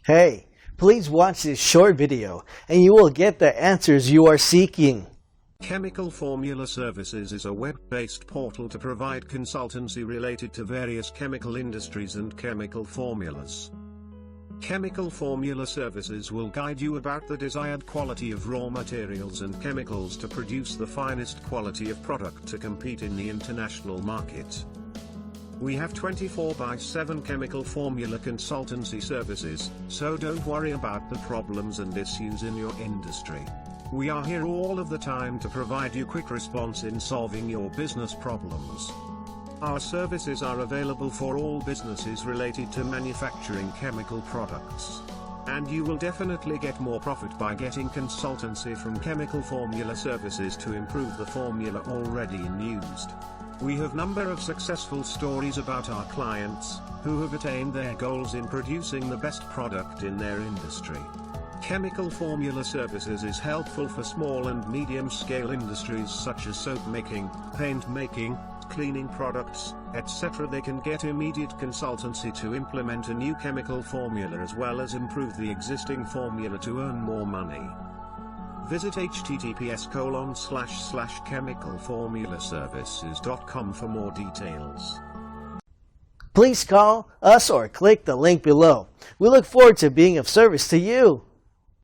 Hey, please watch this short video and you will get the answers you are seeking. Chemical Formula Services is a web-based portal to provide consultancy related to various chemical industries and chemical formulas. Chemical Formula Services will guide you about the desired quality of raw materials and chemicals to produce the finest quality of product to compete in the international market. We have 24/7 chemical formula consultancy services, so don't worry about the problems and issues in your industry. We are here all of the time to provide you quick response in solving your business problems. Our services are available for all businesses related to manufacturing chemical products. And you will definitely get more profit by getting consultancy from Chemical Formula Services to improve the formula already in used. We have number of successful stories about our clients, who have attained their goals in producing the best product in their industry. Chemical Formula Services is helpful for small and medium-scale industries such as soap making, paint making, cleaning products, etc. They can get immediate consultancy to implement a new chemical formula as well as improve the existing formula to earn more money. Visit https://chemicalformulaservices.com for more details. Please call us or click the link below. We look forward to being of service to you.